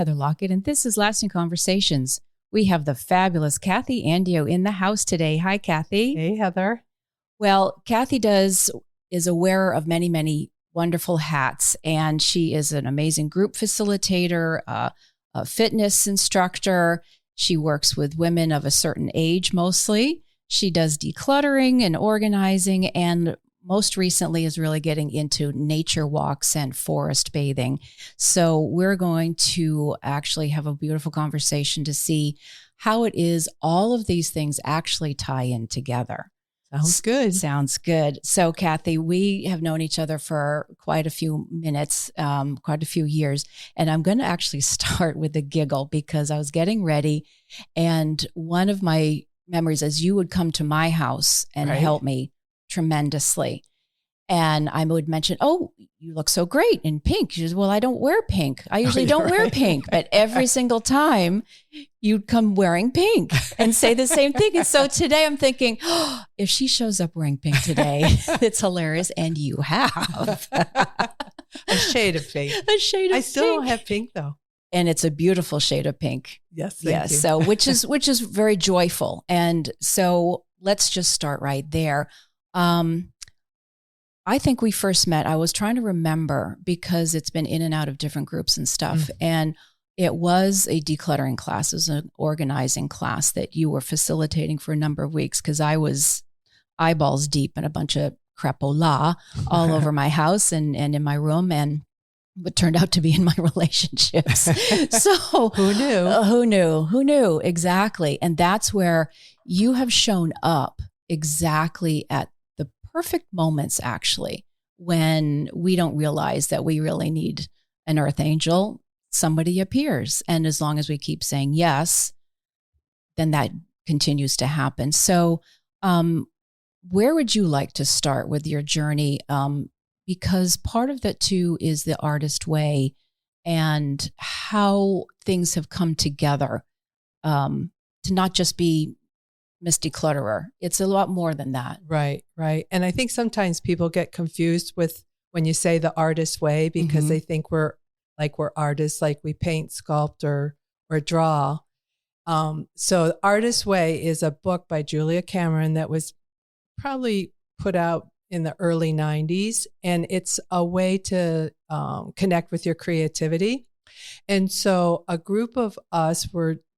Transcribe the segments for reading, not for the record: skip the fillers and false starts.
Heather Lockett, and this is Lasting Conversations. We have the fabulous Kathy Andio in the house today. Hi, Kathy. Hey, Heather. Well, Kathy is a wearer of many, many wonderful hats, and she is an amazing group facilitator, a fitness instructor. She works with women of a certain age mostly. She does decluttering and organizing, and most recently is really getting into nature walks and forest bathing. So we're going to actually have a beautiful conversation to see how it is all of these things actually tie in together. Sounds good. Sounds good. So, Kathy, we have known each other for quite a few minutes, quite a few years. And I'm going to actually start with a giggle because I was getting ready. And one of my memories is you would come to my house and help me tremendously. And I would mention, oh, you look so great in pink. She says, well, I don't wear pink. I usually don't wear pink. But every single time you'd come wearing pink and say the same thing. And so today I'm thinking, oh, if she shows up wearing pink today, it's hilarious. And you have. A shade of pink. A shade of pink. I still don't have pink though. And it's a beautiful shade of pink. Yes, thank you. So which is very joyful. And so let's just start right there. I think we first met, I was trying to remember because it's been in and out of different groups and stuff. Mm-hmm. And it was a decluttering class, it was an organizing class that you were facilitating for a number of weeks because I was eyeballs deep in a bunch of crapola all over my house and in my room and what turned out to be in my relationships. So who knew? Who knew? Exactly. And that's where you have shown up exactly at perfect moments, actually, when we don't realize that we really need an earth angel, somebody appears. And as long as we keep saying yes, then that continues to happen. So where would you like to start with your journey? Because part of that too is the artist way and how things have come together to not just be Miss Declutterer. It's a lot more than that. Right. And I think sometimes people get confused with when you say the artist way because they think we're artists, like we paint, sculpt, or draw. So the Artist Way is a book by Julia Cameron that was probably put out in the early 90s. And it's a way to connect with your creativity. And so a group of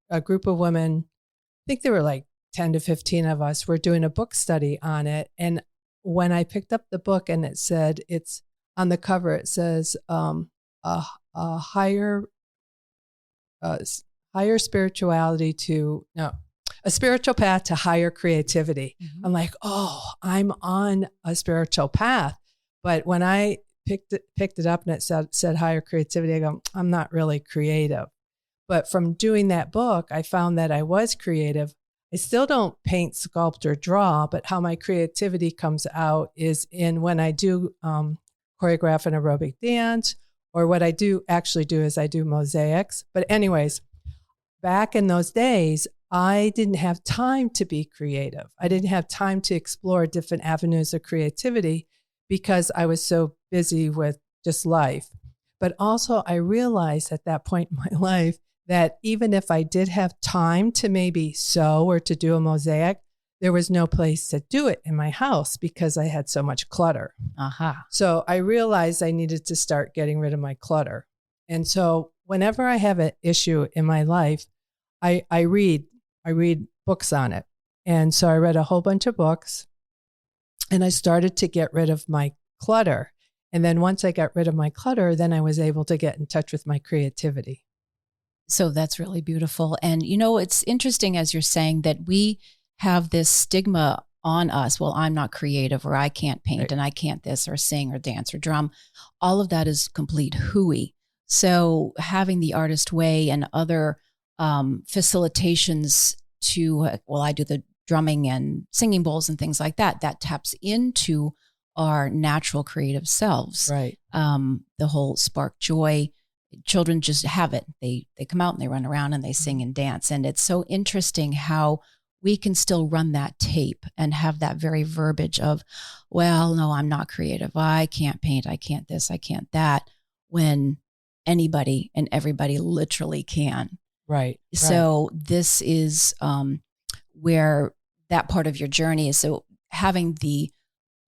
women, I think they were like 10 to 15 of us were doing a book study on it. And when I picked up the book and it's on the cover, it says a higher spirituality a spiritual path to higher creativity. Mm-hmm. I'm like, oh, I'm on a spiritual path. But when I picked it up and it said higher creativity, I go, I'm not really creative. But from doing that book, I found that I was creative. I still don't paint, sculpt, or draw, but how my creativity comes out is in when I do choreograph an aerobic dance, or what I do is I do mosaics. But anyways, back in those days, I didn't have time to be creative. I didn't have time to explore different avenues of creativity because I was so busy with just life. But also I realized at that point in my life that even if I did have time to maybe sew or to do a mosaic, there was no place to do it in my house because I had so much clutter. So I realized I needed to start getting rid of my clutter. And so whenever I have an issue in my life, I read books on it. And so I read a whole bunch of books and I started to get rid of my clutter. And then once I got rid of my clutter, then I was able to get in touch with my creativity. So that's really beautiful. And, it's interesting as you're saying that we have this stigma on us. Well, I'm not creative, or I can't paint, and I can't this or sing or dance or drum. All of that is complete hooey. So having the Artist Way and other facilitations I do the drumming and singing bowls and things like that, that taps into our natural creative selves. Right. The whole spark joy. Children just have it. They come out and they run around and they sing and dance. And it's so interesting how we can still run that tape and have that very verbiage of, well, no, I'm not creative. I can't paint. I can't this. I can't that. And anybody and everybody literally can. Right. So this is where that part of your journey is. So having the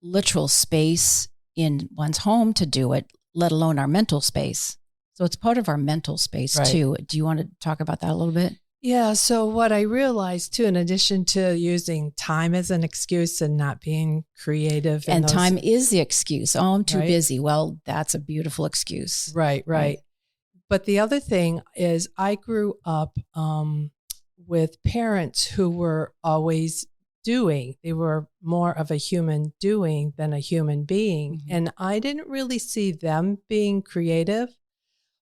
literal space in one's home to do it, let alone our mental space. So it's part of our mental space too. Do you want to talk about that a little bit? Yeah. So what I realized too, in addition to using time as an excuse and not being creative. And time is the excuse. Oh, I'm too busy. Well, that's a beautiful excuse. Right. But the other thing is I grew up with parents who were always doing. They were more of a human doing than a human being. Mm-hmm. And I didn't really see them being creative.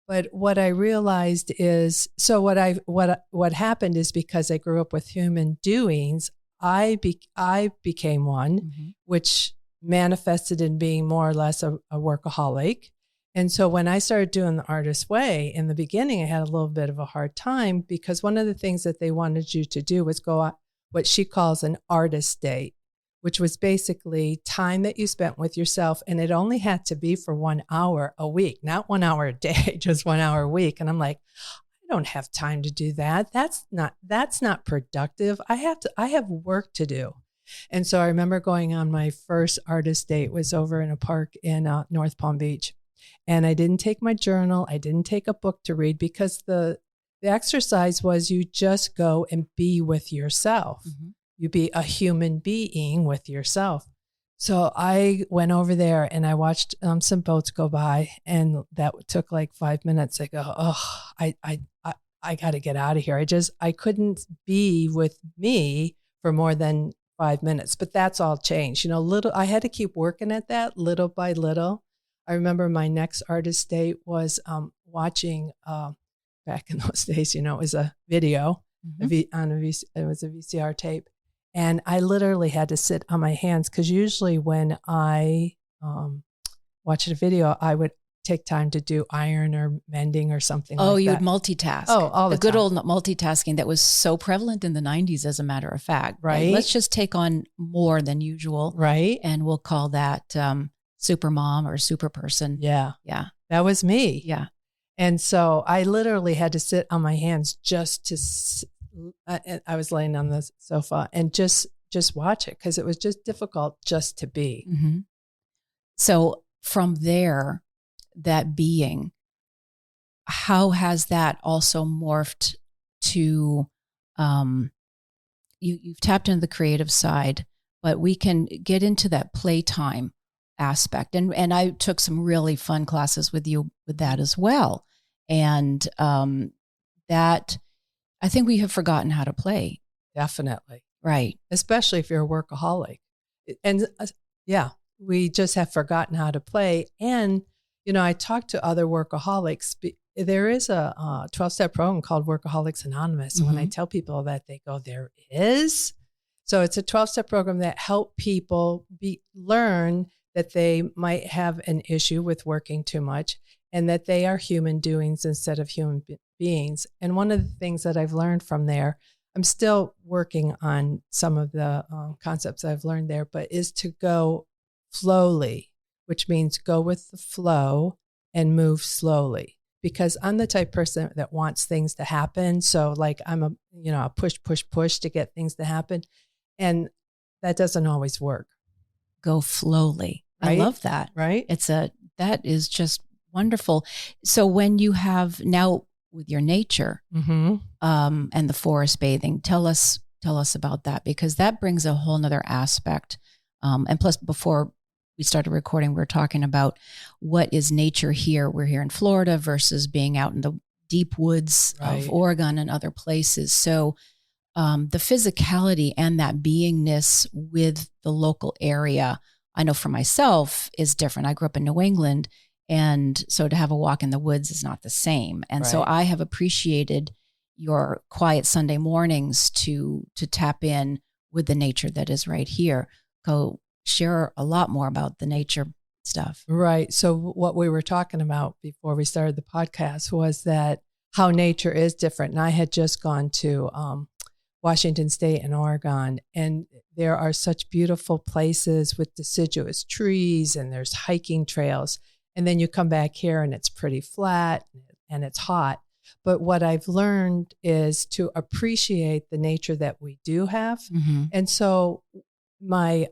But what I realized is, so what happened is because I grew up with human doings, I became one, mm-hmm. which manifested in being more or less a workaholic. And so when I started doing the Artist Way, in the beginning, I had a little bit of a hard time because one of the things that they wanted you to do was go on what she calls an artist date, which was basically time that you spent with yourself. And it only had to be for 1 hour a week, not 1 hour a day, just 1 hour a week. And I'm like, I don't have time to do that. That's not productive. I have work to do. And so I remember going on my first artist date was over in a park in North Palm Beach. And I didn't take my journal. I didn't take a book to read because the exercise was you just go and be with yourself. Mm-hmm. You be a human being with yourself. So I went over there and I watched some boats go by, and that took like 5 minutes. I go, oh, I got to get out of here. I couldn't be with me for more than 5 minutes, but that's all changed. I had to keep working at that little by little. I remember my next artist date was watching, back in those days, it was a video, mm-hmm. It was a VCR tape. And I literally had to sit on my hands because usually when I watched a video, I would take time to do iron or mending or something like that. Oh, you would multitask. Oh, all the time. The good old multitasking that was so prevalent in the 90s, as a matter of fact. Right. Let's just take on more than usual. Right. And we'll call that super mom or super person. Yeah. Yeah. That was me. Yeah. And so I literally had to sit on my hands just to, I was laying on the sofa and just watch it because it was just difficult just to be. Mm-hmm. So from there, that being, how has that also morphed to, you've tapped into the creative side, but we can get into that playtime aspect. And I took some really fun classes with you with that as well. And that, I think we have forgotten how to play. Definitely. Right. Especially if you're a workaholic. And we just have forgotten how to play. And, I talk to other workaholics. There is a 12-step program called Workaholics Anonymous. Mm-hmm. And when I tell people that, they go, there is? So it's a 12-step program that help people learn that they might have an issue with working too much and that they are human doings instead of human beings. And one of the things that I've learned from there, I'm still working on some of the concepts I've learned there, but is to go flowly, which means go with the flow and move slowly. Because I'm the type of person that wants things to happen. So like I'm a push to get things to happen. And that doesn't always work. Go slowly. Right? I love that. Right? That is just wonderful. So when you have now with your nature, mm-hmm. And the forest bathing, tell us about that, because that brings a whole nother aspect. And plus, before we started recording, we were talking about what is nature here. We're here in Florida versus being out in the deep woods of Oregon and other places. So the physicality and that beingness with the local area, I know for myself, is different. I grew up in New England, and so to have a walk in the woods is not the same. And so I have appreciated your quiet Sunday mornings to tap in with the nature that is right here. Go share a lot more about the nature stuff. Right. So what we were talking about before we started the podcast was that how nature is different. And I had just gone to Washington State and Oregon, and there are such beautiful places with deciduous trees, and there's hiking trails. And then you come back here and it's pretty flat and it's hot. But what I've learned is to appreciate the nature that we do have. Mm-hmm. And so my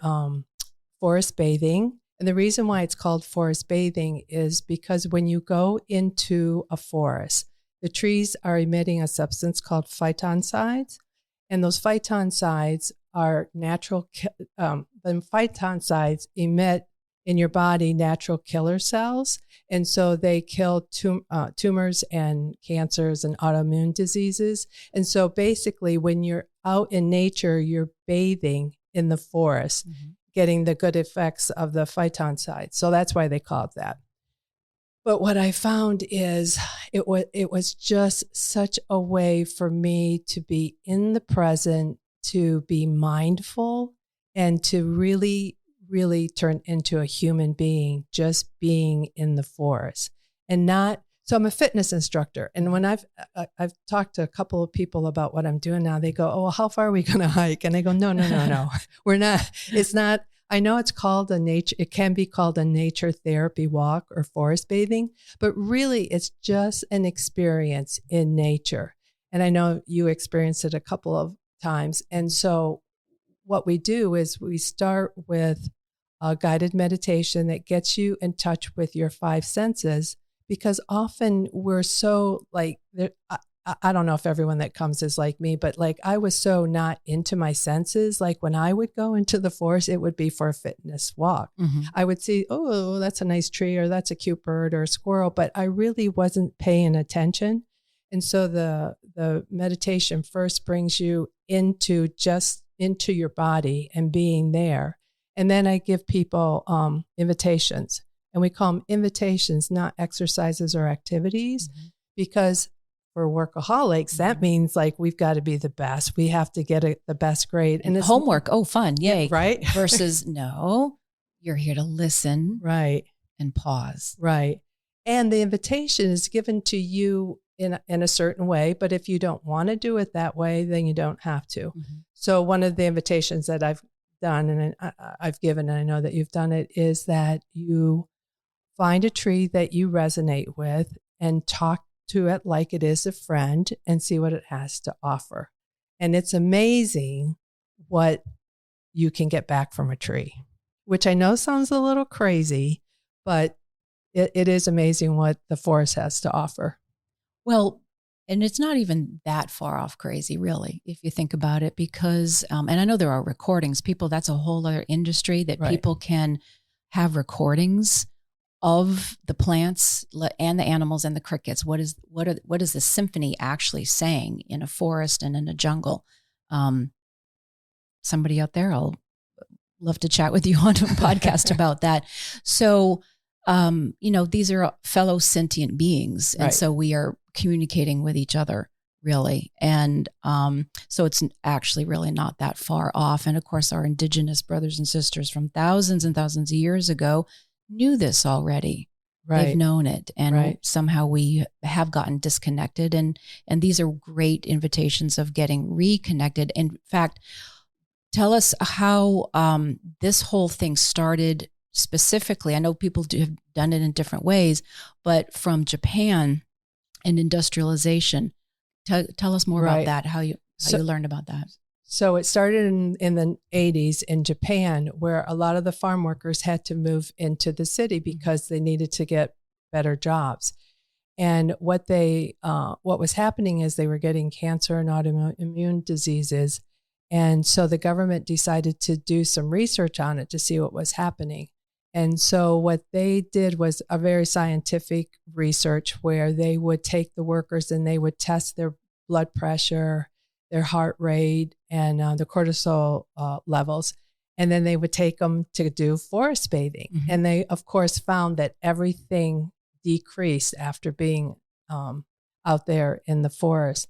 forest bathing, and the reason why it's called forest bathing is because when you go into a forest, the trees are emitting a substance called phytoncides. And those phytoncides are natural, the phytoncides emit in your body natural killer cells. And so they kill tumors and cancers and autoimmune diseases. And so basically when you're out in nature, you're bathing in the forest, getting the good effects of the phytoncides. So that's why they call it that. But what I found is it was just such a way for me to be in the present, to be mindful, and to really, really turn into a human being, just being in the forest and not. So I'm a fitness instructor. And when I've talked to a couple of people about what I'm doing now, they go, oh, well, how far are we going to hike? And I go, no, we're not. It's not. I know it's called it can be called a nature therapy walk or forest bathing, but really it's just an experience in nature. And I know you experienced it a couple of times. And so what we do is we start with a guided meditation that gets you in touch with your five senses, because often we're so like, I don't know if everyone that comes is like me, but like I was so not into my senses. Like when I would go into the forest, it would be for a fitness walk. Mm-hmm. I would see, oh, that's a nice tree, or that's a cute bird or a squirrel, but I really wasn't paying attention. And so the meditation first brings you into your body and being there. And then I give people invitations, and we call them invitations, not exercises or activities, because for workaholics, that means like we've got to be the best. We have to get the best grade. And it's homework. Oh, fun. Yay. Yeah, right. Versus no, you're here to listen. Right. And pause. Right. And the invitation is given to you in a certain way. But if you don't want to do it that way, then you don't have to. Mm-hmm. So one of the invitations that I've done and I've given, and I know that you've done it, is that you find a tree that you resonate with and talk to it like it is a friend and see what it has to offer. And it's amazing what you can get back from a tree, which I know sounds a little crazy, but it is amazing what the forest has to offer. Well, and it's not even that far off crazy, really, if you think about it, because, and I know there are recordings, that's a whole other industry that people can have recordings of the plants and the animals and the crickets. What is the symphony actually saying in a forest and in a jungle? Somebody out there, I'll love to chat with you on a podcast about that. So, these are fellow sentient beings. And so we are communicating with each other, really. And so it's actually really not that far off. And of course, our indigenous brothers and sisters from thousands and thousands of years ago knew this already. Right. They've known it. And somehow we have gotten disconnected. And these are great invitations of getting reconnected. In fact, tell us how this whole thing started specifically. I know people have done it in different ways, but from Japan and industrialization, tell us more about that, how you learned about that. So it started in the 80s in Japan, where a lot of the farm workers had to move into the city because they needed to get better jobs. And what was happening is they were getting cancer and autoimmune diseases. And so the government decided to do some research on it to see what was happening. And so what they did was a very scientific research where they would take the workers and they would test their blood pressure, their heart rate, and the cortisol levels. And then they would take them to do forest bathing. Mm-hmm. And they, of course, found that everything decreased after being out there in the forest.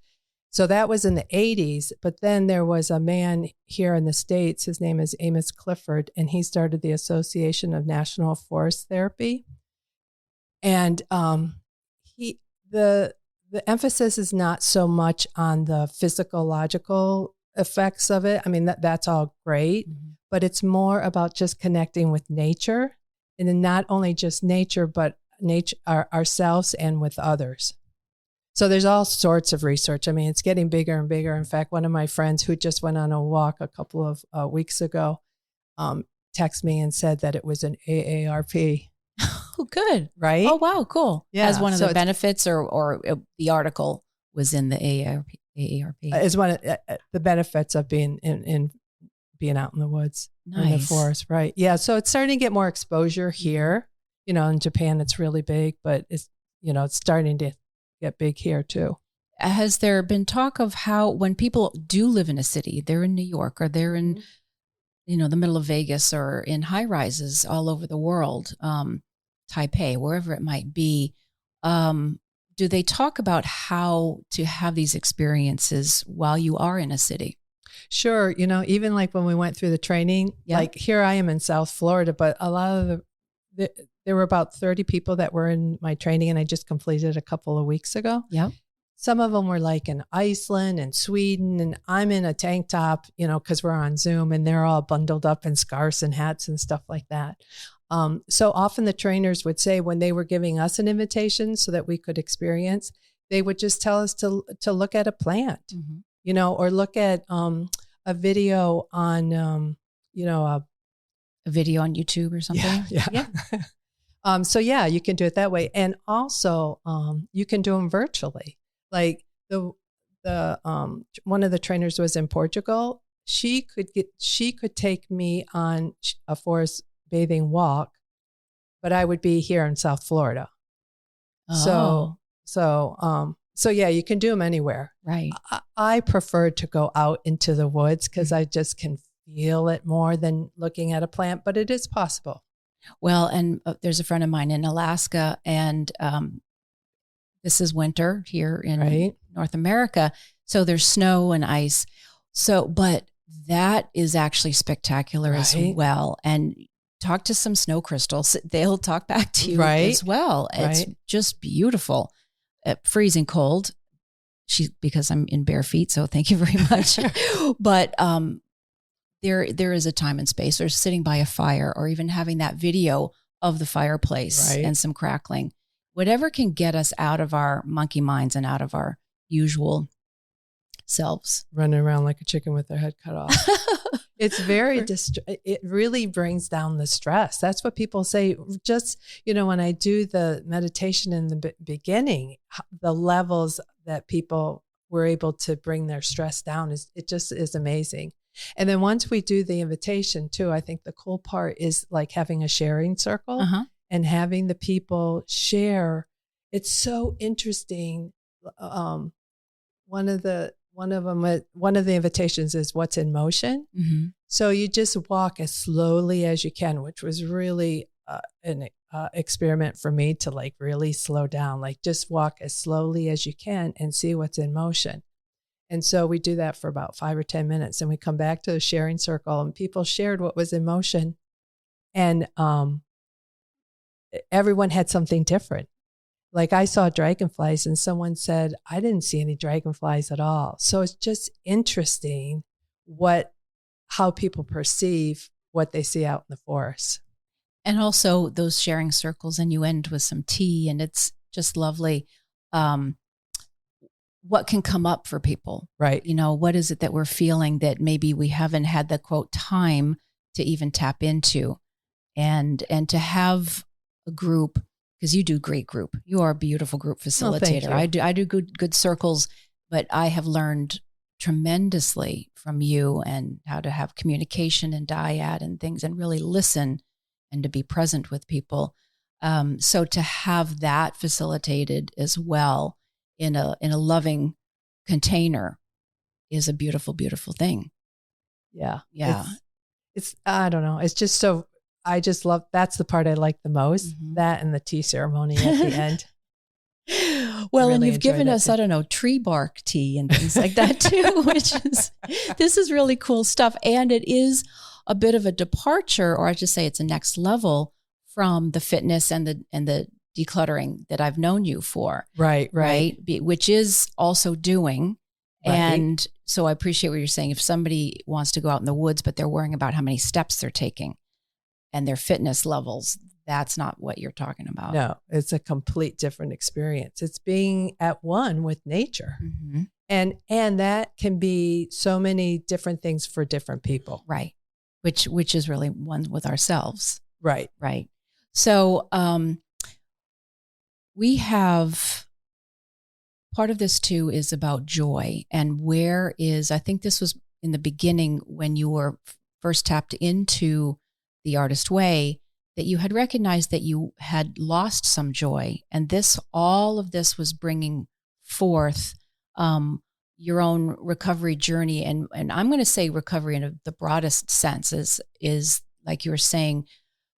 So that was in the 80s. But then there was a man here in the States, his name is Amos Clifford, and he started the Association of National Forest Therapy. And the emphasis is not so much on the physiological effects of it. I mean, that's all great, but it's more about just connecting with nature, and then not only just nature, but nature, ourselves and with others. So there's all sorts of research. I mean, it's getting bigger and bigger. In fact, one of my friends who just went on a walk a couple of weeks ago texted me and said that it was an AARP. Oh, good. Right? Oh, wow. Cool. Yeah. As one of the benefits or the article was in the AARP. Is one of the benefits of being in being out in the woods, in the forest. Right. Yeah. So it's starting to get more exposure here. You know, in Japan, it's really big, but it's starting to get big here too. Has there been talk of how when people do live in a city, they're in New York or they're in, the middle of Vegas or in high rises all over the world, Taipei, wherever it might be, do they talk about how to have these experiences while you are in a city? Sure. Even like when we went through the training, like here I am in South Florida, but a lot of there were about 30 people that were in my training, and I just completed a couple of weeks ago. Yeah. Some of them were like in Iceland and Sweden, and I'm in a tank top, because we're on Zoom, and they're all bundled up in scarves and hats and stuff like that. So often the trainers would say when they were giving us an invitation so that we could experience, they would just tell us to look at a plant, or look at a video on, a video on YouTube or something. Yeah. So yeah, you can do it that way. And also, you can do them virtually. Like the one of the trainers was in Portugal. She could take me on a forest bathing walk, but I would be here in South Florida. Oh. So yeah, you can do them anywhere. Right. I prefer to go out into the woods because I just can feel it more than looking at a plant, but it is possible. Well, and there's a friend of mine in Alaska, and this is winter here in North America. So there's snow and ice. So, but that is actually spectacular as well. And talk to some snow crystals. They'll talk back to you as well. It's just beautiful. Freezing cold. Because I'm in bare feet. So thank you very much. But there is a time and space, or sitting by a fire, or even having that video of the fireplace and some crackling, whatever can get us out of our monkey minds and out of our usual selves. Running around like a chicken with their head cut off. It's very, it really brings down the stress. That's what people say. Just, when I do the meditation in the beginning, the levels that people were able to bring their stress down it just is amazing. And then once we do the invitation too, I think the cool part is like having a sharing circle and having the people share. It's so interesting. One of the invitations is what's in motion. Mm-hmm. So you just walk as slowly as you can, which was really an experiment for me to like really slow down, like just walk as slowly as you can and see what's in motion. And so we do that for about 5 or 10 minutes, and we come back to the sharing circle, and people shared what was in motion, and everyone had something different. Like I saw dragonflies, and someone said, I didn't see any dragonflies at all. So it's just interesting how people perceive what they see out in the forest. And also those sharing circles, and you end with some tea, and it's just lovely. What can come up for people, right? What is it that we're feeling that maybe we haven't had the quote time to even tap into, and to have a group, because you do great group. You are a beautiful group facilitator. Oh, I do good circles, but I have learned tremendously from you, and how to have communication and dyad and things, and really listen and to be present with people. So to have that facilitated as well in a loving container is a beautiful, beautiful thing. Yeah. Yeah. It's I don't know. It's just so, I just love, that's the part I like the most, that and the tea ceremony at the end. Well, really, and you've given us, I don't know, tree bark tea and things like that too, this is really cool stuff. And it is a bit of a departure, or I should say it's a next level from the fitness and the decluttering that I've known you for. Right. Which is also doing. Right. And so I appreciate what you're saying. If somebody wants to go out in the woods, but they're worrying about how many steps they're taking, and their fitness levels, that's not what you're talking about. No, it's a complete different experience. It's being at one with nature. Mm-hmm. And that can be so many different things for different people. Right. Which is really one with ourselves. Right. Right. So we have part of this too is about joy, and I think this was in the beginning when you were first tapped into the artist way, that you had recognized that you had lost some joy, and all of this was bringing forth your own recovery journey. And I'm going to say recovery in the broadest sense is like you were saying,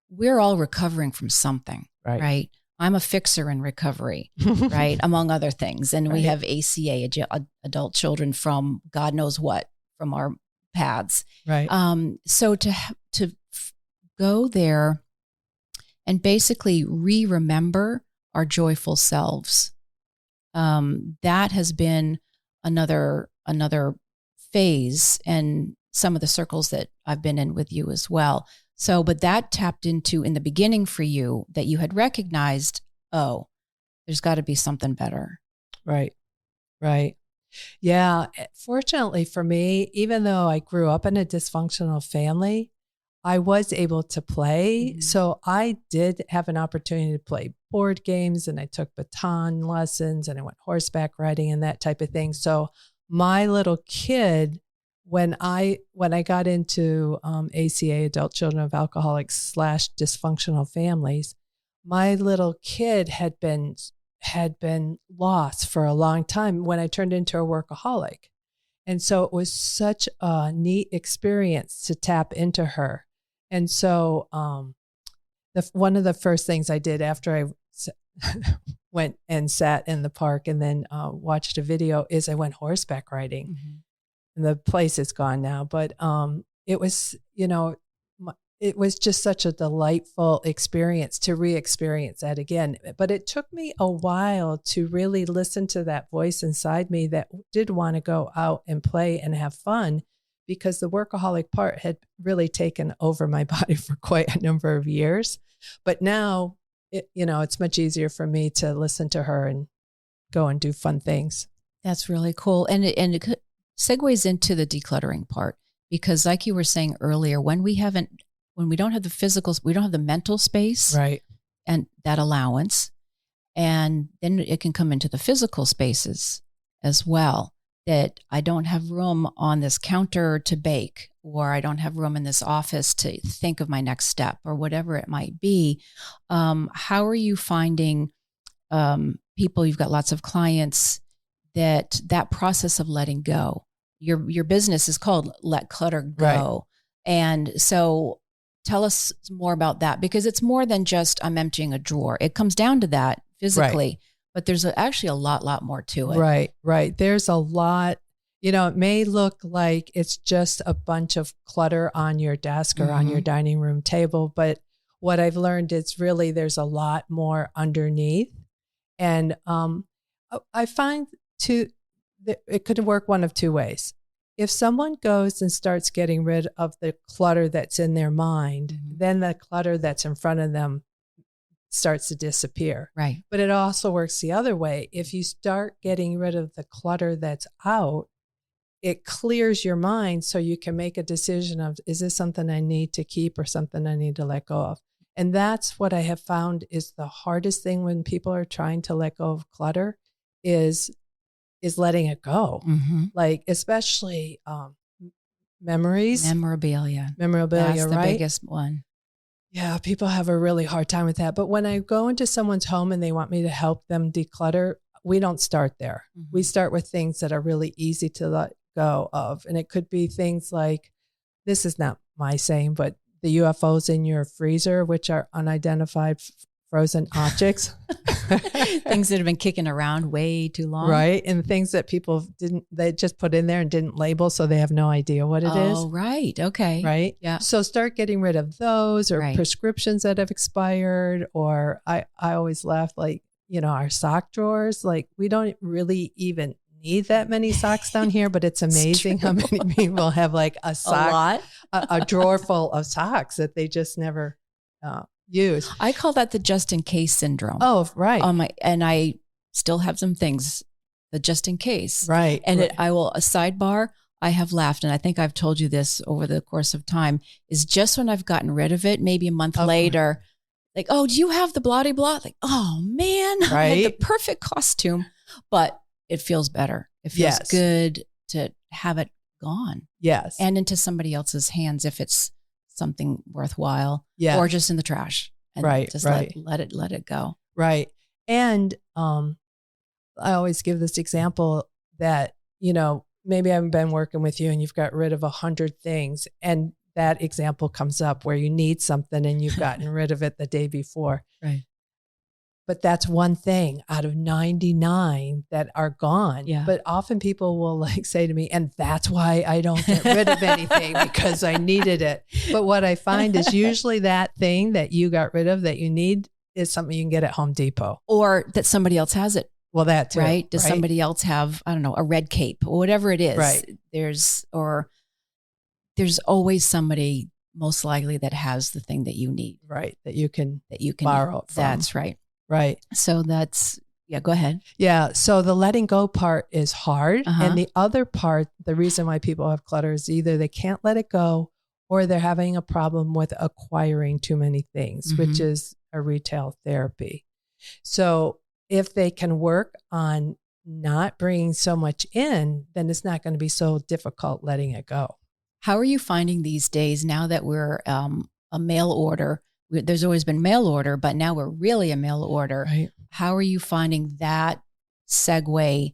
we're all recovering from something, right? I'm a fixer in recovery, right? Among other things. And we have ACA, adult children from God knows what, from our paths. Right. So to go there and basically remember our joyful selves, that has been another phase, and some of the circles that I've been in with you as well. So, but that tapped into in the beginning for you that you had recognized, oh, there's got to be something better. Right. Right. Yeah. Fortunately for me, even though I grew up in a dysfunctional family, I was able to play. Mm-hmm. So I did have an opportunity to play board games, and I took baton lessons, and I went horseback riding and that type of thing. So my little kid, when I got into ACA, Adult Children of Alcoholics / Dysfunctional Families, my little kid had been lost for a long time when I turned into a workaholic. And so it was such a neat experience to tap into her. And so one of the first things I did after I went and sat in the park and then watched a video is I went horseback riding. Mm-hmm. And the place is gone now, but it was, it was just such a delightful experience to re-experience that again. But it took me a while to really listen to that voice inside me that did want to go out and play and have fun, because the workaholic part had really taken over my body for quite a number of years. But now, it's much easier for me to listen to her and go and do fun things. That's really cool. And it segues into the decluttering part, because like you were saying earlier, when we don't have the physical, we don't have the mental space, right, and that allowance, and then it can come into the physical spaces as well, that I don't have room on this counter to bake, or I don't have room in this office to think of my next step, or whatever it might be. How are you finding people? You've got lots of clients that process of letting go. Your business is called Let Clutter Go. Right. And so tell us more about that, because it's more than just I'm emptying a drawer. It comes down to that physically, right, but there's actually a lot more to it. Right. There's a lot. It may look like it's just a bunch of clutter on your desk or on your dining room table, but what I've learned is really there's a lot more underneath. And I find it could work one of two ways. If someone goes and starts getting rid of the clutter that's in their mind, then the clutter that's in front of them starts to disappear. Right. But it also works the other way. If you start getting rid of the clutter that's out, it clears your mind so you can make a decision of, is this something I need to keep or something I need to let go of? And that's what I have found is the hardest thing when people are trying to let go of clutter is letting it go. Mm-hmm. Like, especially memories. Memorabilia. That's the right? biggest one. Yeah, people have a really hard time with that. But when I go into someone's home and they want me to help them declutter, we don't start there. Mm-hmm. We start with things that are really easy to let go of. And it could be things like, this is not my saying, but the UFOs in your freezer, which are unidentified frozen objects. Things that have been kicking around way too long. Right. And things that people they just put in there and didn't label, so they have no idea what it is. Oh, right. Okay. Right. Yeah. So start getting rid of those, or prescriptions that have expired. Or I always laugh, like, our sock drawers, like we don't really even need that many socks down here, but it's amazing how many people have like a sock, a drawer full of socks that they just never use. I call that the just in case syndrome. Oh, right. And I still have some things, the just in case. Right. And right. I will, a sidebar, I have laughed, and I think I've told you this over the course of time, is just when I've gotten rid of it, maybe a month later, like, oh, do you have the blah, blah? Like, oh man, I had the perfect costume, but it feels better. It feels good to have it gone. Yes. And into somebody else's hands if it's something worthwhile, or just in the trash. And just let it go. Right. And I always give this example that, maybe I've been working with you and you've got rid of 100 things, and that example comes up where you need something and you've gotten rid of it the day before. Right. But that's one thing out of 99 that are gone. Yeah. But often people will say to me, and that's why I don't get rid of anything, because I needed it. But what I find is usually that thing that you got rid of that you need is something you can get at Home Depot. Or that somebody else has it. Well, that too. Right? Does somebody else have, I don't know, a red cape or whatever it is? Right. There's always somebody most likely that has the thing that you need. Right. That you can borrow from. That's right. Right. So go ahead. Yeah. So the letting go part is hard. And the other part, the reason why people have clutter is either they can't let it go or they're having a problem with acquiring too many things, which is a retail therapy. So if they can work on not bringing so much in, then it's not going to be so difficult letting it go. How are you finding these days now that we're a mail order? There's always been mail order, but now we're really a mail order. Right. How are you finding that segue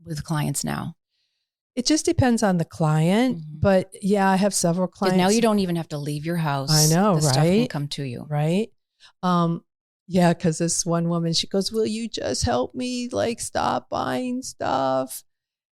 with clients now? It just depends on the client, but I have several clients. Now you don't even have to leave your house. I know, the stuff will come to you. Right. Because this one woman, she goes, will you just help me stop buying stuff?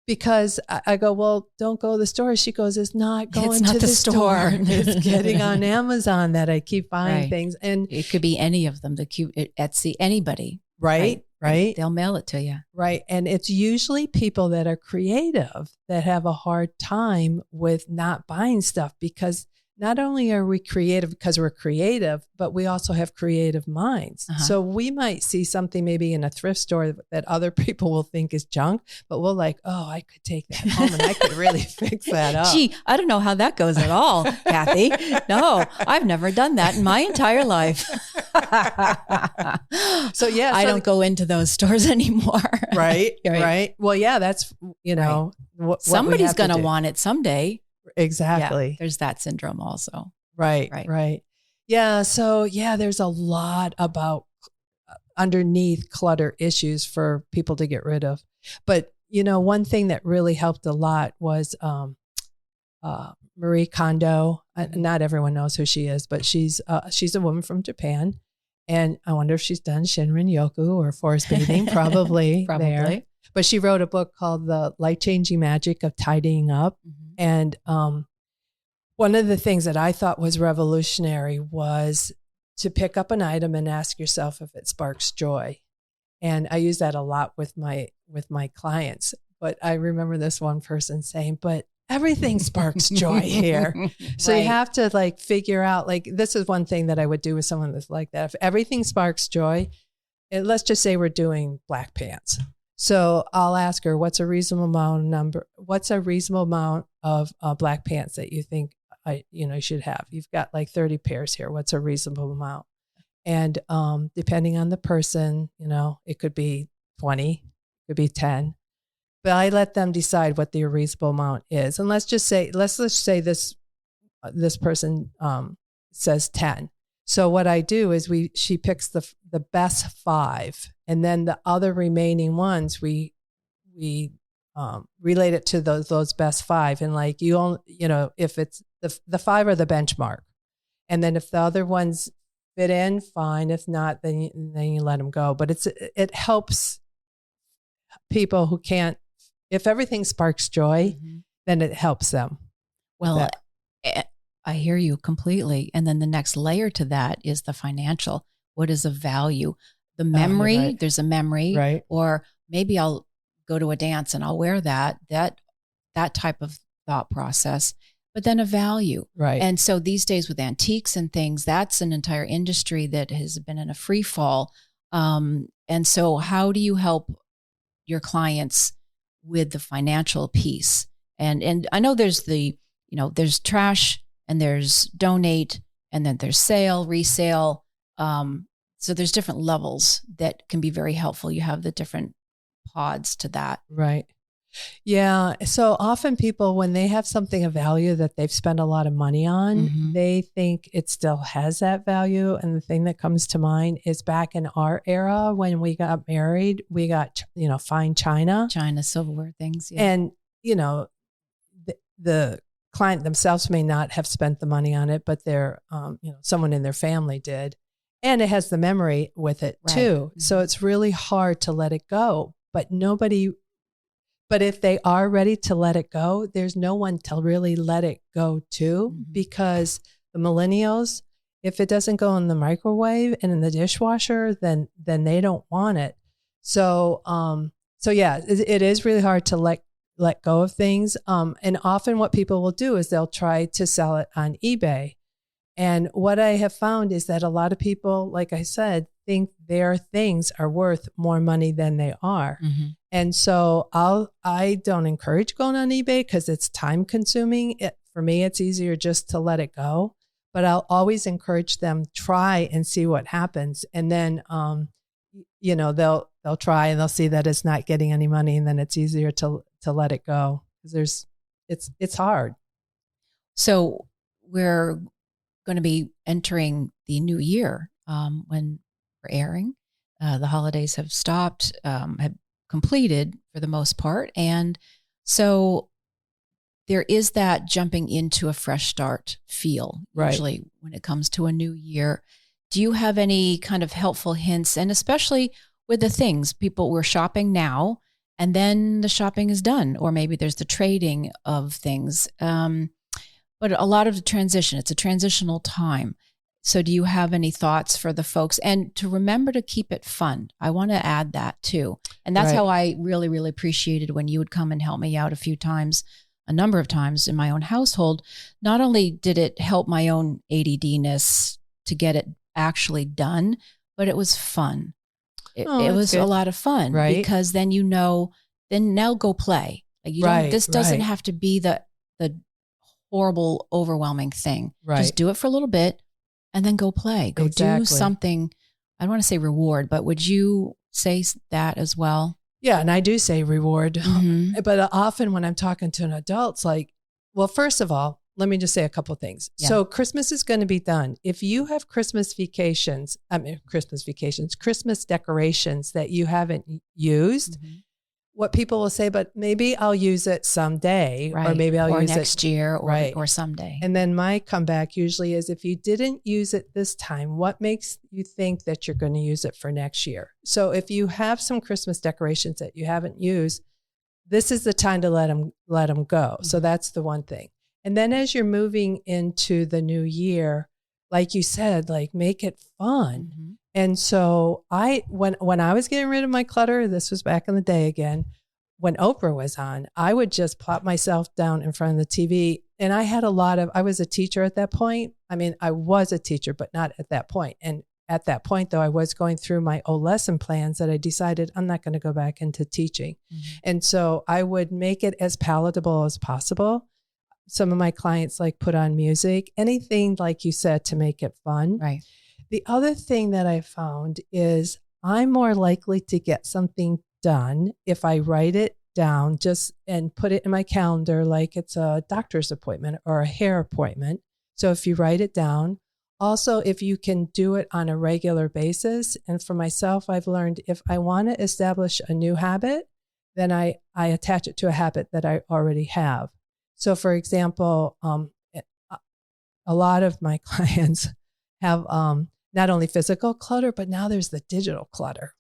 Because I go, well, don't go to the store. She goes, it's not going to the store. It's getting on Amazon that I keep buying things. And it could be any of them, the cute Etsy, anybody. Right. They'll mail it to you. Right. And it's usually people that are creative that have a hard time with not buying stuff, because not only are we creative because we're creative, but we also have creative minds. So we might see something maybe in a thrift store that other people will think is junk, but we'll I could take that home and I could really fix that up. Gee, I don't know how that goes at all, Kathy. No, I've never done that in my entire life. I don't go into those stores anymore. Right. Well, that's, somebody's going to want it someday. Exactly. Yeah, there's that syndrome also. Right. Yeah. So there's a lot about underneath clutter issues for people to get rid of. But, one thing that really helped a lot was Marie Kondo. Not everyone knows who she is, but she's a woman from Japan. And I wonder if she's done Shinrin Yoku or forest bathing, probably. There. But she wrote a book called The Life-Changing Magic of Tidying Up. And one of the things that I thought was revolutionary was to pick up an item and ask yourself if it sparks joy. And I use that a lot with my clients. But I remember this one person saying, but everything sparks joy here. So you have to figure out, this is one thing that I would do with someone that's like that. If everything sparks joy, and let's just say we're doing black pants. So I'll ask her, what's a reasonable amount of black pants that you think you should have? You've got 30 pairs here. What's a reasonable amount? And depending on the person, it could be 20, it could be 10. But I let them decide what the reasonable amount is. And let's just say this person says 10. So what I do is she picks the best 5, and then the other remaining ones we relate it to those best 5, and if it's the 5 are the benchmark, and then if the other ones fit in, fine. If not, then you let them go. But it helps people who can't. If everything sparks joy, then it helps them. Well, I hear you completely. And then the next layer to that is the financial. What is the value? The memory, there's a memory. Right. Or maybe I'll go to a dance and I'll wear that type of thought process. but then a value. Right. And so these days with antiques and things, that's an entire industry that has been in a free fall. And so how do you help your clients with the financial piece? And I know there's there's trash and there's donate and then there's sale, resale. So there's different levels that can be very helpful. You have the different pods to that. Right. Yeah. So often people, when they have something of value that they've spent a lot of money on, they think it still has that value. And the thing that comes to mind is back in our era, when we got married, we got, fine china, silverware things. Yeah. And, the client themselves may not have spent the money on it, but their, someone in their family did. And it has the memory with it too. So it's really hard to let it go, but if they are ready to let it go, there's no one to really let it go to, because the millennials, if it doesn't go in the microwave and in the dishwasher, then they don't want it. So, yeah, it is really hard to let go of things. And often what people will do is they'll try to sell it on eBay. And what I have found is that a lot of people, like I said, think their things are worth more money than they are. And so I don't encourage going on eBay because it's time consuming. For me, it's easier just to let it go, but I'll always encourage them, try and see what happens. And then, they'll try and they'll see that it's not getting any money, and then it's easier to let it go, because it's hard. So we're going to be entering the new year when we're airing. The holidays have stopped, have completed for the most part. And so there is that jumping into a fresh start feel, usually when it comes to a new year. Do you have any kind of helpful hints? And especially with the things, people were shopping now and then the shopping is done, or maybe there's the trading of things. But a lot of the transition, it's a transitional time. So do you have any thoughts for the folks? And to remember to keep it fun. I want to add that too. And that's how I really, really appreciated when you would come and help me out a number of times in my own household. Not only did it help my own ADD-ness to get it actually done, but it was fun. It was a lot of fun, because then then now go play. Like this doesn't have to be the horrible, overwhelming thing. Just do it for a little bit and then go play. Go do something. I don't want to say reward, but would you say that as well? Yeah, and I do say reward. But often when I'm talking to an adult, it's like, well, first of all, let me just say a couple of things. Yeah. So Christmas is going to be done. If you have Christmas decorations that you haven't used, what people will say, but maybe I'll use it someday, or maybe I'll use it next year, or someday. And then my comeback usually is, if you didn't use it this time, what makes you think that you're going to use it for next year? So if you have some Christmas decorations that you haven't used, this is the time to let them go. So that's the one thing. And then as you're moving into the new year, like you said, like, make it fun. And so when I was getting rid of my clutter, this was back in the day again, when Oprah was on, I would just plop myself down in front of the TV. And I was a teacher at that point. I mean, I was a teacher, but not at that point. And at that point, though, I was going through my old lesson plans that I decided I'm not going to go back into teaching. And so I would make it as palatable as possible. Some of my clients put on music, anything like you said to make it fun. Right. The other thing that I found is I'm more likely to get something done if I write it down and put it in my calendar, like it's a doctor's appointment or a hair appointment. So if you write it down, also if you can do it on a regular basis. And for myself, I've learned if I want to establish a new habit, then I attach it to a habit that I already have. So for example, a lot of my clients have not only physical clutter, but now there's the digital clutter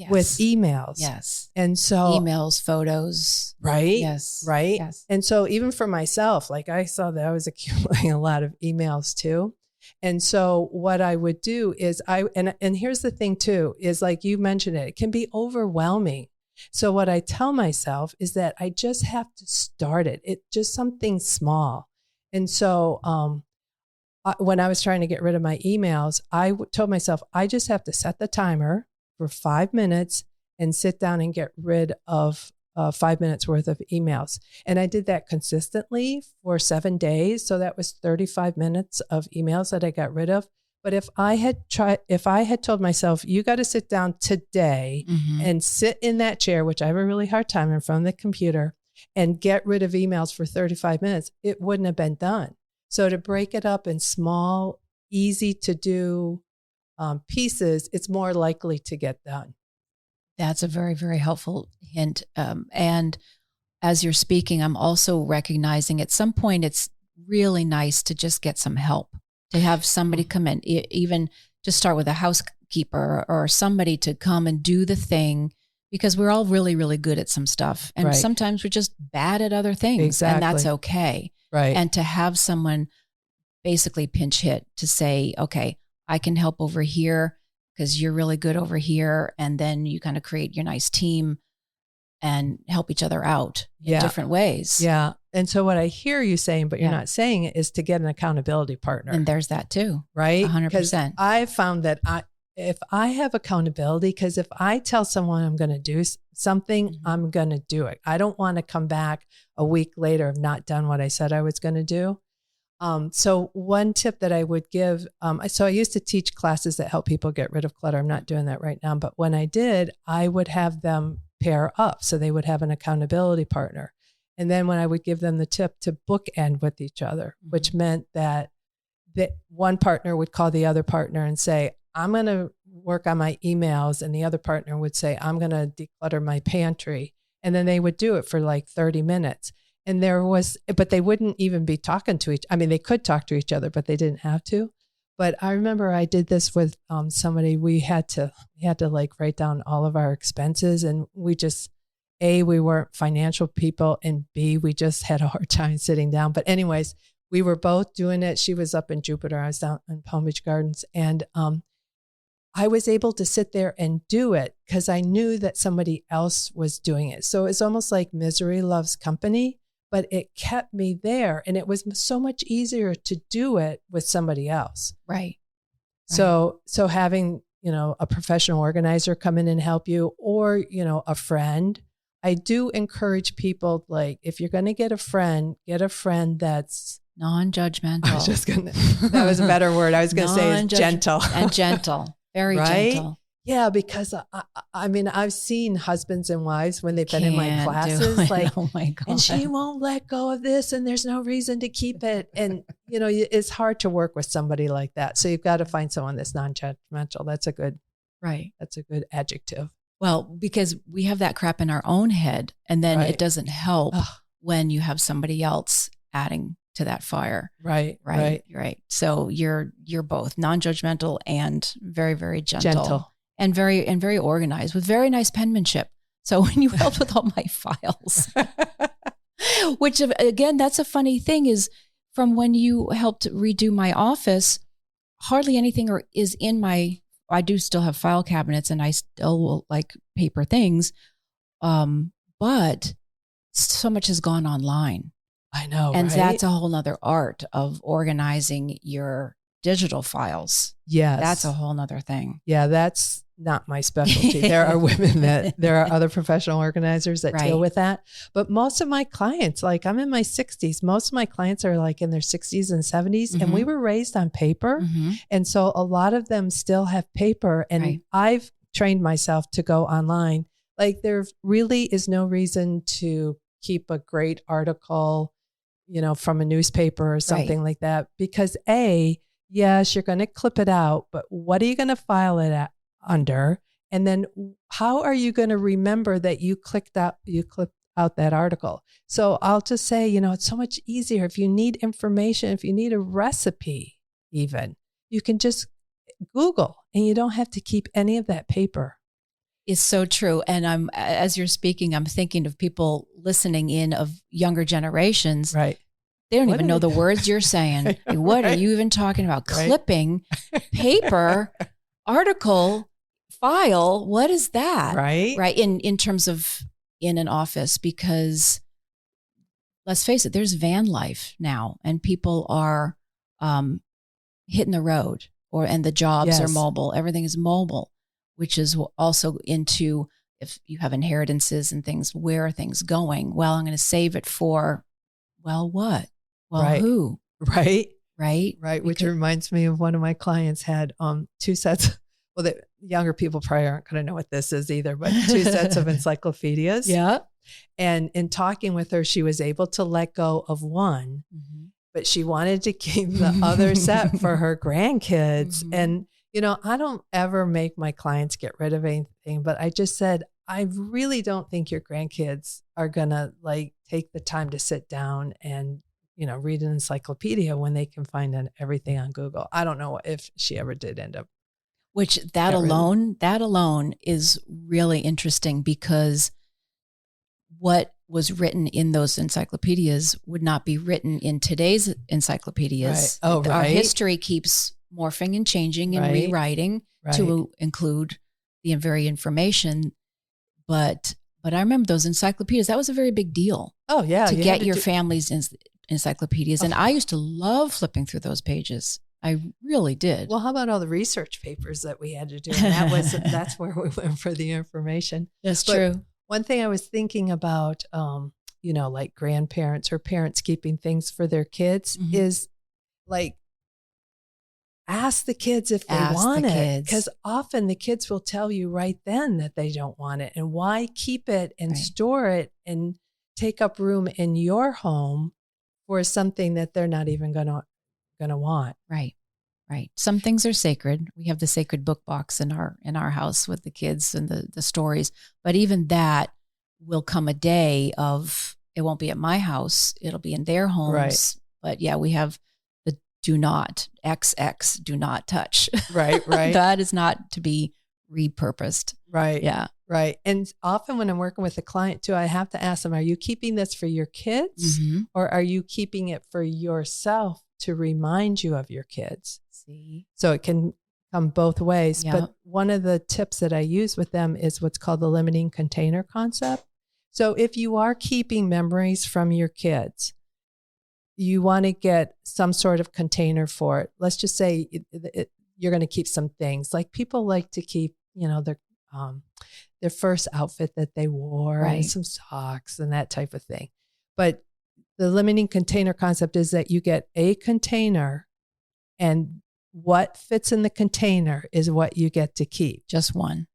with emails. Yes. And so emails, photos. Right. Yes. Right. Yes. And so even for myself, I saw that I was accumulating a lot of emails too. And so what I would do is and here's the thing too, is like you mentioned it can be overwhelming. So what I tell myself is that I just have to start it. It's just something small. And so when I was trying to get rid of my emails, I told myself, I just have to set the timer for 5 minutes and sit down and get rid of 5 minutes worth of emails. And I did that consistently for 7 days. So that was 35 minutes of emails that I got rid of. But if I had told myself, you got to sit down today and sit in that chair, which I have a really hard time in front of the computer, and get rid of emails for 35 minutes, it wouldn't have been done. So to break it up in small, easy to do pieces, it's more likely to get done. That's a very, very helpful hint. And as you're speaking, I'm also recognizing at some point it's really nice to just get some help, to have somebody come in, even to start with a housekeeper or somebody to come and do the thing, because we're all really, really good at some stuff. And sometimes we're just bad at other things, and that's okay. Right. And to have someone basically pinch hit to say, okay, I can help over here because you're really good over here. And then you kind of create your nice team and help each other out in different ways. Yeah. And so what I hear you saying, but you're not saying it, is to get an accountability partner. And there's that too. Right? 100%. I found that if I have accountability, because if I tell someone I'm going to do something, I'm going to do it. I don't want to come back a week later of not done what I said I was going to do. So one tip that I would give, so I used to teach classes that help people get rid of clutter. I'm not doing that right now, but when I did, I would have them pair up. So they would have an accountability partner. And then when I would give them the tip to bookend with each other, which meant that one partner would call the other partner and say, I'm going to work on my emails. And the other partner would say, I'm going to declutter my pantry. And then they would do it for like 30 minutes. And but they wouldn't even be talking to they could talk to each other, but they didn't have to. But I remember I did this with somebody. We had to like write down all of our expenses, and we just, A, we weren't financial people, and B, we just had a hard time sitting down. But anyways, we were both doing it. She was up in Jupiter. I was down in Palm Beach Gardens. And I was able to sit there and do it because I knew that somebody else was doing it. So it's almost like misery loves company, but it kept me there. And it was so much easier to do it with somebody else. Right. So having, a professional organizer come in and help you, or, a friend. I do encourage people, like, if you're going to get a friend that's non-judgmental. I was just that was a better word. I was going to say is gentle. And gentle. Very gentle. Yeah, because I've seen husbands and wives when they've been in my classes, like, oh my God, and she won't let go of this, and there's no reason to keep it. And, it's hard to work with somebody like that. So you've got to find someone that's non-judgmental. That's a good adjective. Well, because we have that crap in our own head, and then it doesn't help when you have somebody else adding to that fire. Right. So you're both non-judgmental and very, very gentle. And very organized with very nice penmanship. So when you helped with all my files, which again, that's a funny thing, is from when you helped redo my office, hardly anything is in I do still have file cabinets, and I still will like paper things. But so much has gone online. I know. And that's a whole nother art of organizing your digital files. Yes. That's a whole nother thing. Yeah, that's not my specialty. There are other professional organizers that deal with that. But most of my clients, like, I'm in my 60s, most of my clients are like in their 60s and 70s, and we were raised on paper. And so a lot of them still have paper, and I've trained myself to go online. Like, there really is no reason to keep a great article, from a newspaper or something like that, because yes, you're going to clip it out, but what are you going to file it under? And then how are you going to remember that you clipped out that article? So I'll just say, it's so much easier if you need information, if you need a recipe, even, you can just Google, and you don't have to keep any of that paper. It's so true. And as you're speaking, I'm thinking of people listening in of younger generations. Right. They don't even know the words you're saying. What are you even talking about? Clipping, paper, article, file. What is that? Right. Right. In terms of in an office, because let's face it, there's van life now, and people are hitting the road, and the jobs are mobile. Everything is mobile, which is also into, if you have inheritances and things, where are things going? Well, I'm going to save it for, well, what? Well, who? Right. Right. Which reminds me of one of my clients had 2 sets. Well, the younger people probably aren't going to know what this is either, but 2 sets of encyclopedias. Yeah. And in talking with her, she was able to let go of one, but she wanted to keep the other set for her grandkids. And, I don't ever make my clients get rid of anything, but I just said, I really don't think your grandkids are going to take the time to sit down and, read an encyclopedia when they can find everything on Google. I don't know if she ever did end up. Which that alone is really interesting, because what was written in those encyclopedias would not be written in today's encyclopedias. Right. Oh, right. Our history keeps morphing and changing and rewriting to include the very information. But I remember those encyclopedias. That was a very big deal. Oh, yeah. To get your family's encyclopedias. And I used to love flipping through those pages. I really did. Well, how about all the research papers that we had to do? And that's where we went for the information. That's true. One thing I was thinking about, like grandparents or parents keeping things for their kids is ask the kids if they want it. Because often the kids will tell you right then that they don't want it. And why keep it and store it and take up room in your home for something that they're not even going to want? Right. Some things are sacred. We have the sacred book box in our house with the kids and the stories. But even that will come a day of, it won't be at my house. It'll be in their homes. Right. But yeah, we have the do not touch. Right. That is not to be repurposed. Right. Yeah. Right. And often when I'm working with a client too, I have to ask them, are you keeping this for your kids or are you keeping it for yourself to remind you of your kids? See? So it can come both ways. Yeah. But one of the tips that I use with them is what's called the limiting container concept. So if you are keeping memories from your kids, you want to get some sort of container for it. Let's just say you're going to keep some things. Like people like to keep, their first outfit that they wore and some socks and that type of thing. But the limiting container concept is that you get a container and what fits in the container is what you get to keep. Just one.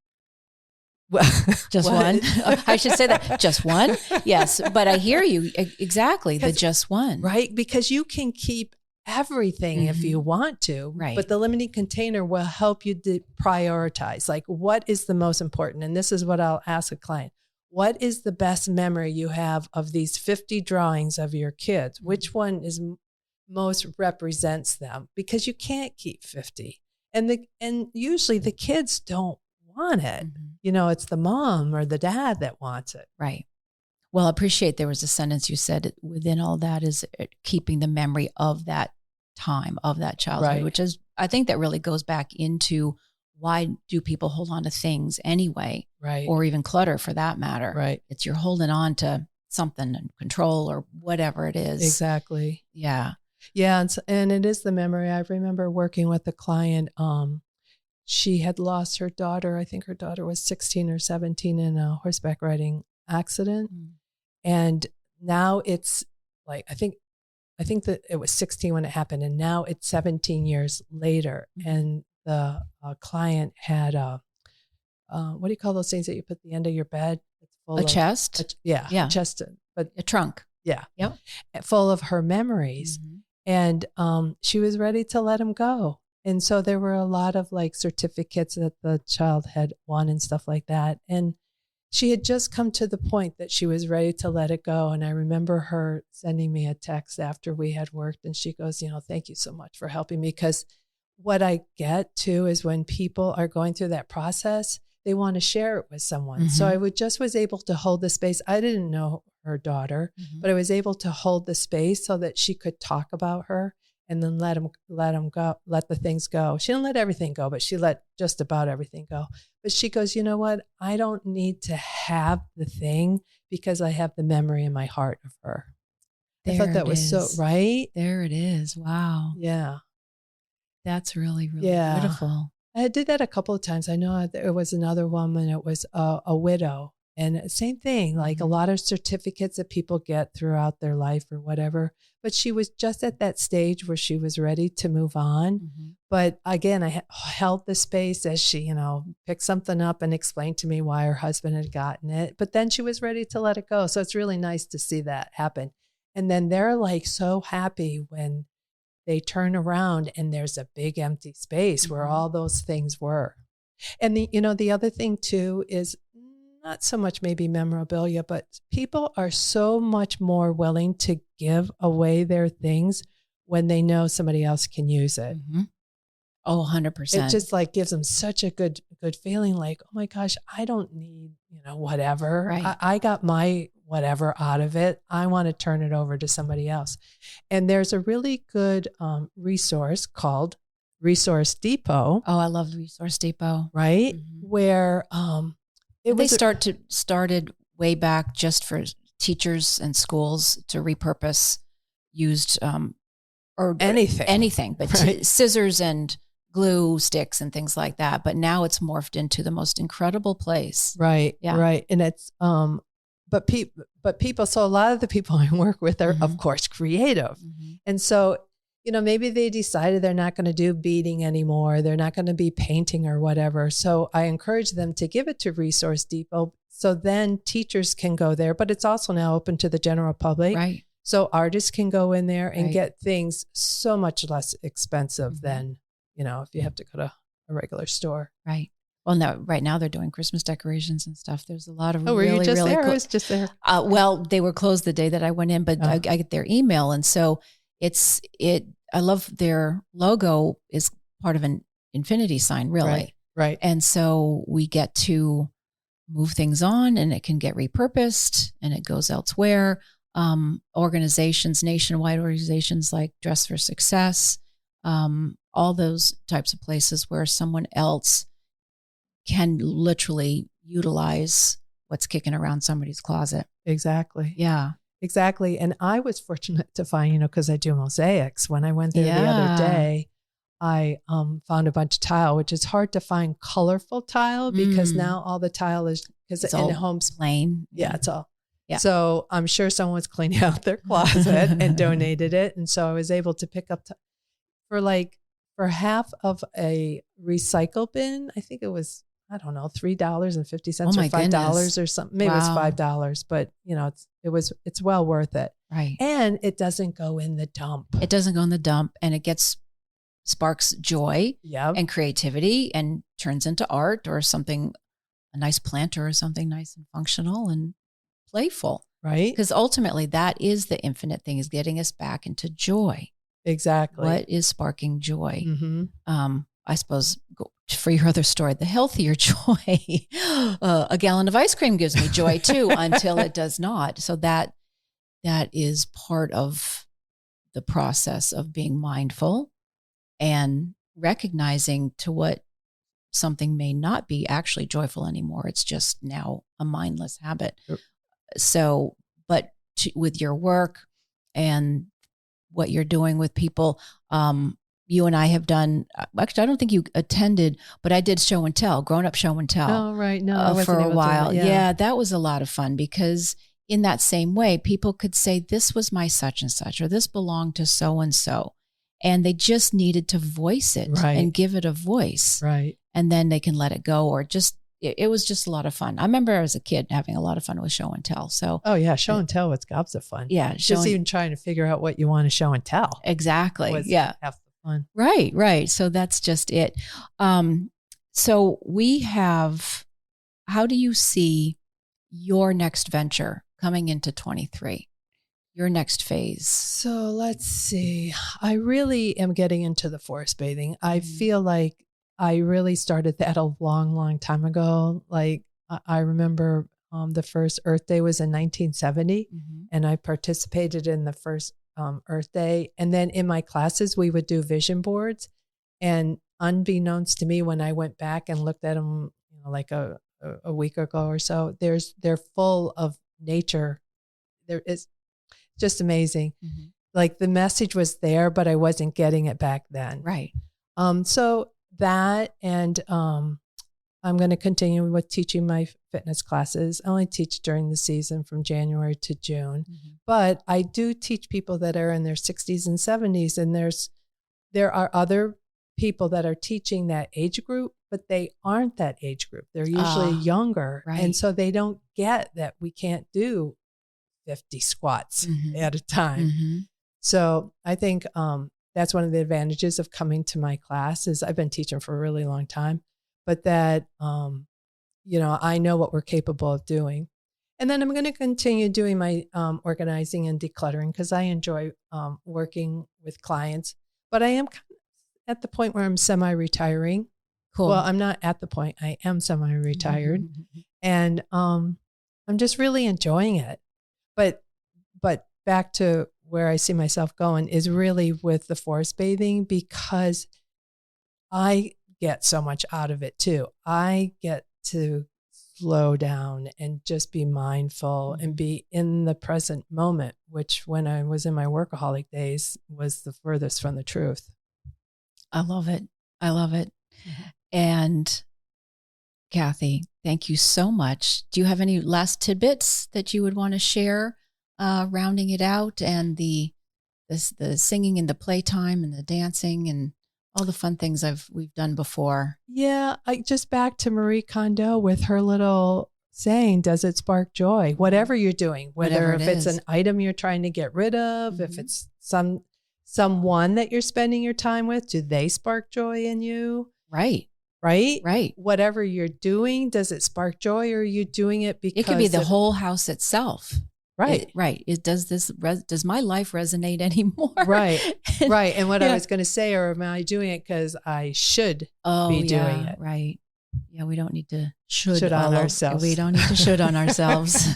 Just one. I should say that. Just one. Yes. But I hear you. Exactly. The just one. Right. Because you can keep everything if you want to. Right. But the limiting container will help you prioritize. Like, what is the most important? And this is what I'll ask a client. What is the best memory you have of these 50 drawings of your kids? Which one is most represents them? Because you can't keep 50. And usually the kids don't want it. It's the mom or the dad that wants it. Right. Well, I appreciate there was a sentence you said within all that is keeping the memory of that time, of that childhood, which is, I think that really goes back into why do people hold on to things anyway? Right. Or even clutter for that matter. Right. It's you're holding on to something and control or whatever it is. Exactly. Yeah. Yeah. And it is the memory. I remember working with a client. She had lost her daughter. I think her daughter was 16 or 17 in a horseback riding accident. And now it's like, I think that it was 16 when it happened. And now it's 17 years later. And the client had what do you call those things that you put at the end of your bed? It's full of chest? A chest, but a trunk. Yeah. Yep. Full of her memories. And she was ready to let him go. And so there were a lot of certificates that the child had won and stuff like that. And she had just come to the point that she was ready to let it go. And I remember her sending me a text after we had worked. And she goes, thank you so much for helping me. Because what I get too is when people are going through that process, they want to share it with someone. So I was able to hold the space. I didn't know her daughter, but I was able to hold the space so that she could talk about her and then let the things go. She didn't let everything go, but she let just about everything go. But she goes, you know what? I don't need to have the thing because I have the memory in my heart of her. I thought that was so, right? There it is. Wow. Yeah. That's really, really Yeah. beautiful. I did that a couple of times. I know there was another woman, it was a widow. And same thing, like a lot of certificates that people get throughout their life or whatever. But she was just at that stage where she was ready to move on. But again, I held the space as she, picked something up and explained to me why her husband had gotten it. But then she was ready to let it go. So it's really nice to see that happen. And then they're like so happy when they turn around and there's a big empty space where all those things were. And the other thing too is not so much maybe memorabilia, but people are so much more willing to give away their things when they know somebody else can use it. Oh, 100%. It just like gives them such a good feeling like, oh my gosh, I don't need, whatever. Right. I got my whatever out of it. I want to turn it over to somebody else. And there's a really good resource called Resource Depot. Oh, I love Resource Depot. Right? Where started way back just for teachers and schools to repurpose used or anything, but scissors and glue sticks and things like that. But now it's morphed into the most incredible place. Right. Yeah. Right. And it's but people. So a lot of the people I work with are, of course, creative, and so maybe they decided they're not going to do beading anymore. They're not going to be painting or whatever. So I encourage them to give it to Resource Depot. So then teachers can go there, but it's also now open to the general public. Right. So artists can go in there and get things so much less expensive than, if you have to go to a regular store. Right. Well, no, right now they're doing Christmas decorations and stuff. There's a lot of were you just really there? cool. I was just there. Well, they were closed the day that I went in, but I get their email. And so I love their logo is part of an infinity sign, really. Right. And so we get to move things on and it can get repurposed and it goes elsewhere. Organizations, nationwide organizations like Dress for Success, all those types of places where someone else can literally utilize what's kicking around somebody's closet. Exactly. Yeah. Exactly. And I was fortunate to find, because I do mosaics. When I went there the other day, I found a bunch of tile, which is hard to find colorful tile because now all the tile is, because in the home's plain. Yeah, it's all. Yeah. So I'm sure someone was cleaning out their closet and donated it. And so I was able to pick up for half of a recycle bin. I think it was, I don't know, $3.50 or $5 or something. Maybe it was $5, but it's well worth it. Right. And it doesn't go in the dump. It doesn't go in the dump, and it sparks joy and creativity and turns into art or something, a nice planter or something nice and functional and playful. Right. Because ultimately that is the infinite thing, is getting us back into joy. Exactly. What is sparking joy? I suppose for your other story, the healthier joy, a gallon of ice cream gives me joy too, until it does not. So that is part of the process of being mindful and recognizing to what something may not be actually joyful anymore. It's just now a mindless habit. Yep. So, but with your work and what you're doing with people, you and I have done, actually, I don't think you attended, but I did show and tell, grown up show and tell. Oh, right. No, for a while. Yeah, that was a lot of fun because in that same way, people could say, this was my such and such, or this belonged to so-and-so. And they just needed to voice it and give it a voice. Right. And then they can let it go, or just, it was just a lot of fun. I remember as a kid having a lot of fun with show and tell. So, oh yeah, show and tell was gobs of fun. Yeah. Just even trying to figure out what you want to show and tell. Exactly. Half the fun. Right. So that's just it. So we have, how do you see your next venture coming into 23? Your next phase? So let's see. I really am getting into the forest bathing. I feel like I really started that a long, long time ago. Like I remember the first Earth Day was in 1970, and I participated in the first Earth Day. And then in my classes, we would do vision boards. And unbeknownst to me, when I went back and looked at them, like a week ago or so, they're full of nature. just amazing. Mm-hmm. Like the message was there, but I wasn't getting it back then. Right. So that, and I'm going to continue with teaching my fitness classes. I only teach during the season from January to June, but I do teach people that are in their 60s and 70s, and there are other people that are teaching that age group, but they aren't that age group. They're usually younger. Right. And so they don't get that we can't do 50 squats at a time. Mm-hmm. So I think that's one of the advantages of coming to my class is I've been teaching for a really long time, but that, I know what we're capable of doing. And then I'm going to continue doing my organizing and decluttering because I enjoy working with clients, but I am at the point where I'm semi-retiring. Cool. Well, I'm not at the point. I am semi-retired, and I'm just really enjoying it. But back to where I see myself going is really with the forest bathing, because I get so much out of it too. I get to slow down and just be mindful and be in the present moment, which when I was in my workaholic days was the furthest from the truth. I love it. I love it. And Kathy, thank you so much. Do you have any last tidbits that you would want to share, rounding it out, and the singing and the playtime and the dancing and all the fun things we've done before? Yeah, just back to Marie Kondo with her little saying, does it spark joy? Whatever you're doing, whether if it's an item you're trying to get rid of, if it's someone that you're spending your time with, do they spark joy in you? Right. Whatever you're doing, does it spark joy, or are you doing it because it could be the whole house itself? Right. Does my life resonate anymore? Right. And what I was going to say, or am I doing it because I should be doing it? Right. Yeah. We don't need to should on ourselves. We don't need to should on ourselves.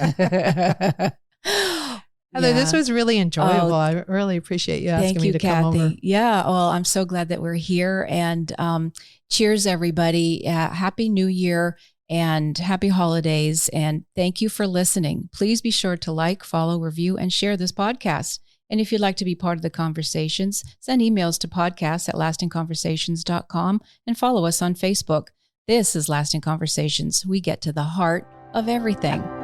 Heather, this was really enjoyable. I really appreciate you asking me to Kathy. come over. Yeah. Well, I'm so glad that we're here, and cheers, everybody. Happy New Year and happy holidays. And thank you for listening. Please be sure to like, follow, review, and share this podcast. And if you'd like to be part of the conversations, send emails to podcasts@lastingconversations.com and follow us on Facebook. This is Lasting Conversations. We get to the heart of everything.